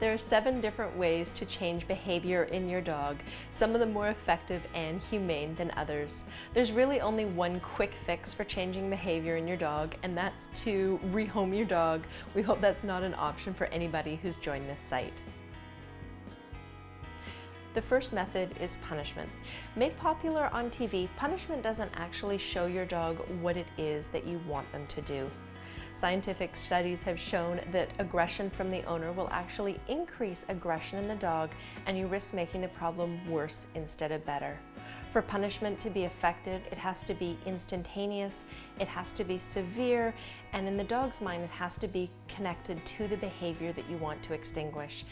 There are 7 different ways to change behavior in your dog, some of them more effective and humane than others. There's really only one quick fix for changing behavior in your dog, and that's to rehome your dog. We hope that's not an option for anybody who's joined this site. The first method is punishment. Made popular on TV, punishment doesn't actually show your dog what it is that you want them to do. Scientific studies have shown that aggression from the owner will actually increase aggression in the dog, and you risk making the problem worse instead of better. For punishment to be effective, it has to be instantaneous, it has to be severe, and in the dog's mind, it has to be connected to the behavior that you want to extinguish.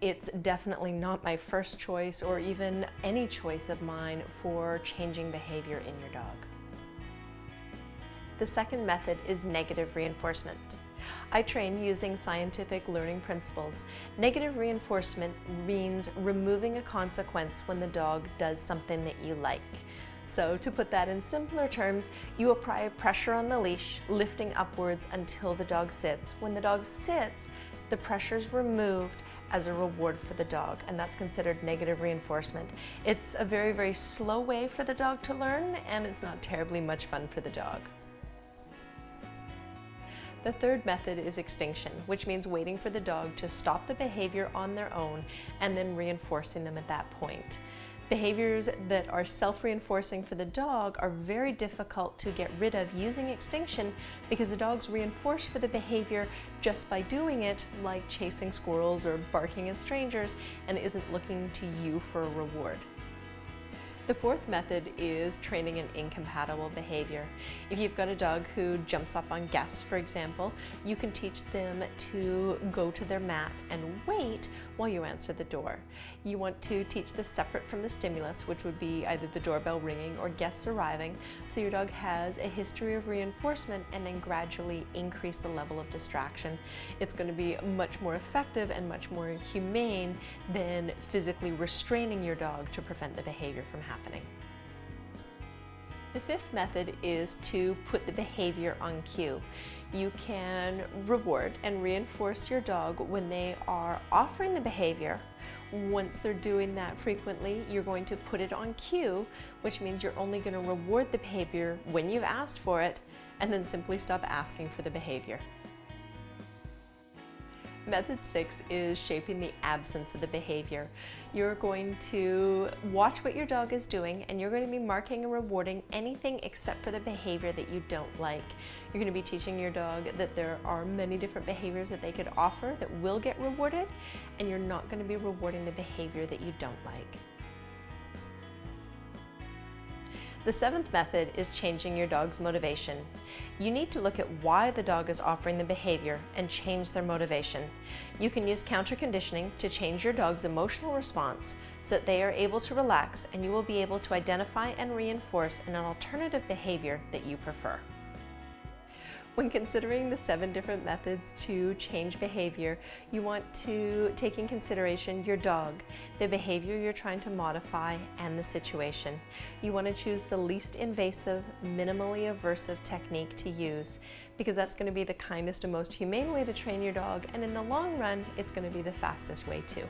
It's definitely not my first choice or even any choice of mine for changing behavior in your dog. The second method is negative reinforcement. I train using scientific learning principles. Negative reinforcement means removing a consequence when the dog does something that you like. So to put that in simpler terms, you apply pressure on the leash, lifting upwards until the dog sits. When the dog sits, the pressure is removed as a reward for the dog, and that's considered negative reinforcement. It's a very, very slow way for the dog to learn, and it's not terribly much fun for the dog. The third method is extinction, which means waiting for the dog to stop the behavior on their own and then reinforcing them at that point. Behaviors that are self-reinforcing for the dog are very difficult to get rid of using extinction because the dog's reinforced for the behavior just by doing it, like chasing squirrels or barking at strangers, and isn't looking to you for a reward. The fourth method is training an incompatible behavior. If you've got a dog who jumps up on guests, for example, you can teach them to go to their mat and wait while you answer the door. You want to teach this separate from the stimulus, which would be either the doorbell ringing or guests arriving, so your dog has a history of reinforcement and then gradually increase the level of distraction. It's going to be much more effective and much more humane than physically restraining your dog to prevent the behavior from happening. The fifth method is to put the behavior on cue. You can reward and reinforce your dog when they are offering the behavior. Once they're doing that frequently, you're going to put it on cue, which means you're only going to reward the behavior when you've asked for it, and then simply stop asking for the behavior. Method 6 is shaping the absence of the behavior. You're going to watch what your dog is doing, and you're going to be marking and rewarding anything except for the behavior that you don't like. You're going to be teaching your dog that there are many different behaviors that they could offer that will get rewarded, and you're not going to be rewarding the behavior that you don't like. The seventh method is changing your dog's motivation. You need to look at why the dog is offering the behavior and change their motivation. You can use counter-conditioning to change your dog's emotional response so that they are able to relax, and you will be able to identify and reinforce an alternative behavior that you prefer. When considering the 7 different methods to change behavior, you want to take in consideration your dog, the behavior you're trying to modify, and the situation. You want to choose the least invasive, minimally aversive technique to use, because that's going to be the kindest and most humane way to train your dog, and in the long run, it's going to be the fastest way too.